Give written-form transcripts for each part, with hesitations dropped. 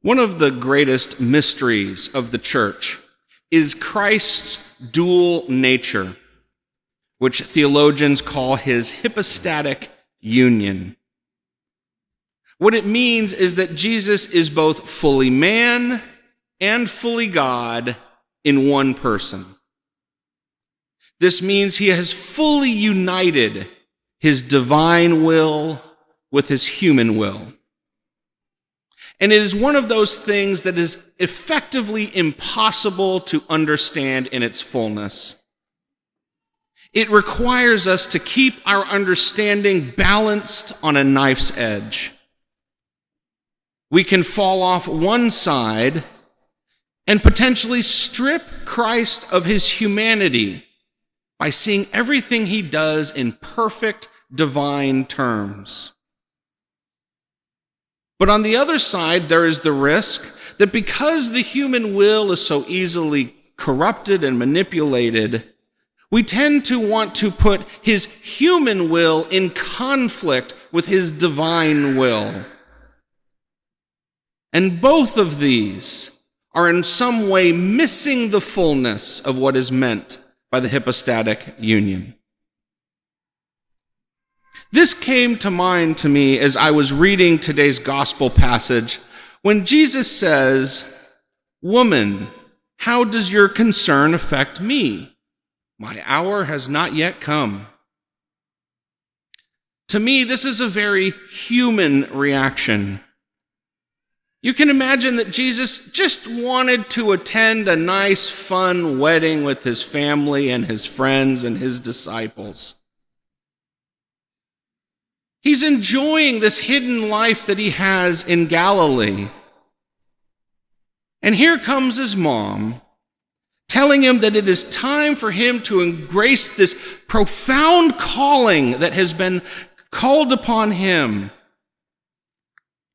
One of the greatest mysteries of the church is Christ's dual nature, which theologians call his Hippostatic Union. What it means is that Jesus is both fully man and fully God in one person. This means he has fully united his divine will with his human will. And it is one of those things that is effectively impossible to understand in its fullness. It requires us to keep our understanding balanced on a knife's edge. We can fall off one side and potentially strip Christ of his humanity by seeing everything he does in perfect divine terms. But on the other side, there is the risk that because the human will is so easily corrupted and manipulated, we tend to want to put his human will in conflict with his divine will. And both of these are in some way missing the fullness of what is meant by the Hippostatic Union. This came to mind to me as I was reading today's gospel passage when Jesus says, "Woman, how does your concern affect me? My hour has not yet come." To me, this is a very human reaction. You can imagine that Jesus just wanted to attend a nice, fun wedding with his family and his friends and his disciples. He's enjoying this hidden life that he has in Galilee. And here comes his mom, telling him that it is time for him to embrace this profound calling that has been called upon him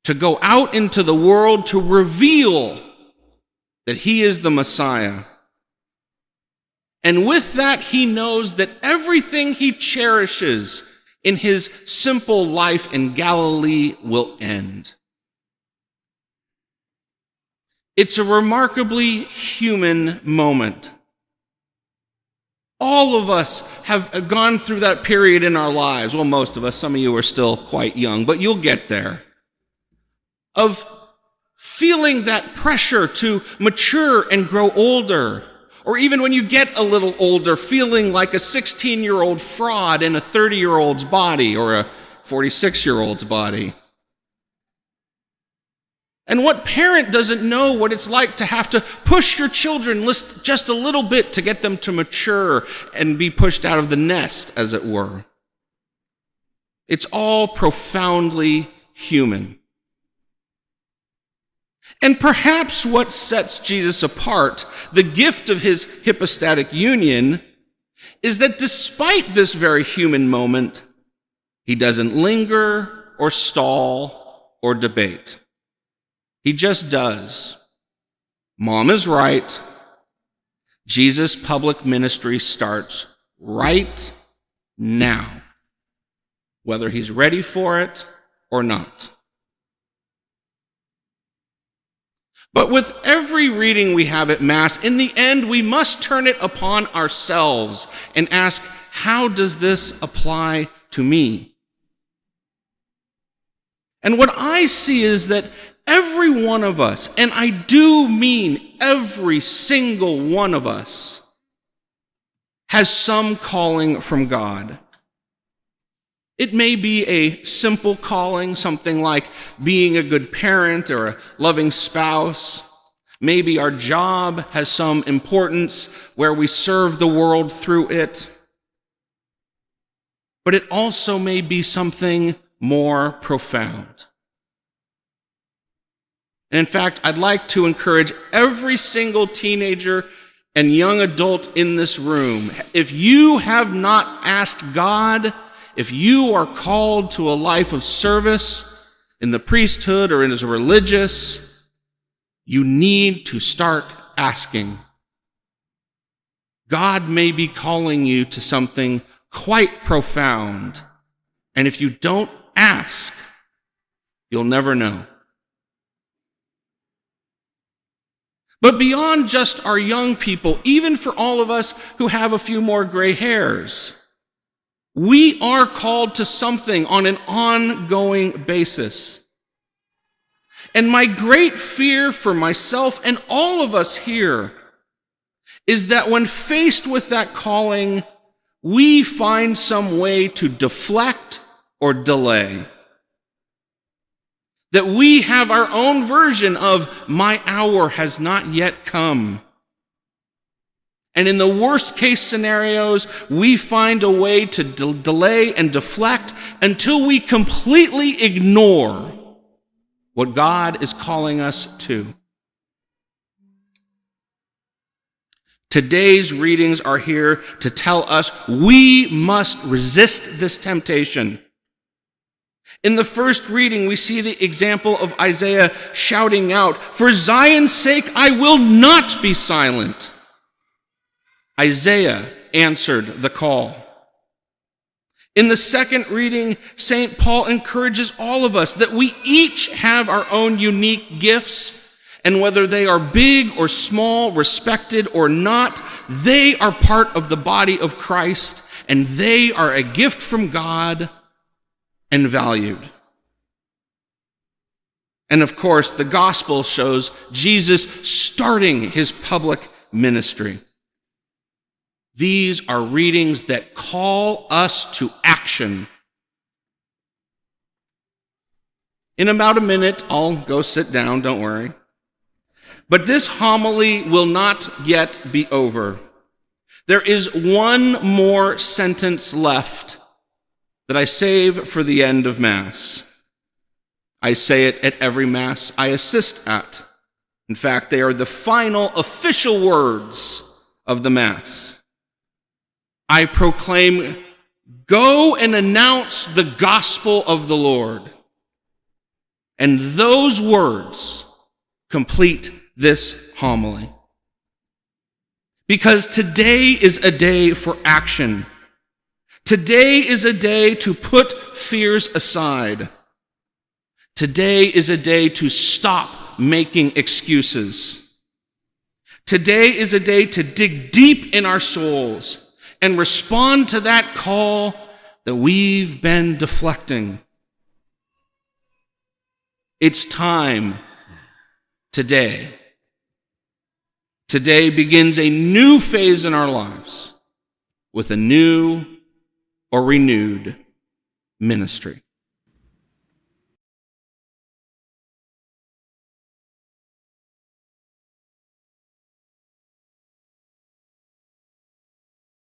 to go out into the world to reveal that he is the Messiah. And with that, he knows that everything he cherishes in his simple life in Galilee will end. It's a remarkably human moment. All of us have gone through that period in our lives. Well, most of us. Some of you are still quite young, but you'll get there. Of feeling that pressure to mature and grow older. Or even when you get a little older, feeling like a 16-year-old fraud in a 30-year-old's body or a 46-year-old's body. And what parent doesn't know what it's like to have to push your children just a little bit to get them to mature and be pushed out of the nest, as it were? It's all profoundly human. And perhaps what sets Jesus apart, the gift of his Hippostatic Union, is that despite this very human moment, he doesn't linger or stall or debate. He just does. Mom is right. Jesus' public ministry starts right now, whether he's ready for it or not. But with every reading we have at Mass, in the end, we must turn it upon ourselves and ask, how does this apply to me? And what I see is that every one of us, and I do mean every single one of us, has some calling from God. It may be a simple calling, something like being a good parent or a loving spouse. Maybe our job has some importance where we serve the world through it. But it also may be something more profound. And in fact, I'd like to encourage every single teenager and young adult in this room, if you have not asked God, if you are called to a life of service in the priesthood or as a religious, you need to start asking. God may be calling you to something quite profound, and if you don't ask, you'll never know. But beyond just our young people, even for all of us who have a few more gray hairs, we are called to something on an ongoing basis. And my great fear for myself and all of us here is that when faced with that calling, we find some way to deflect or delay. That we have our own version of, my hour has not yet come. And in the worst case scenarios, we find a way to delay and deflect until we completely ignore what God is calling us to. Today's readings are here to tell us we must resist this temptation. In the first reading, we see the example of Isaiah shouting out, "For Zion's sake, I will not be silent." Isaiah answered the call. In the second reading, St. Paul encourages all of us that we each have our own unique gifts, and whether they are big or small, respected or not, they are part of the body of Christ, and they are a gift from God and valued. And of course, the gospel shows Jesus starting his public ministry. These are readings that call us to action. In about a minute, I'll go sit down, don't worry. But this homily will not yet be over. There is one more sentence left that I save for the end of Mass. I say it at every Mass I assist at. In fact, they are the final official words of the Mass. I proclaim, "Go and announce the gospel of the Lord." And those words complete this homily. Because today is a day for action. Today is a day to put fears aside. Today is a day to stop making excuses. Today is a day to dig deep in our souls and respond to that call that we've been deflecting. It's time today. Today begins a new phase in our lives with a new or renewed ministry.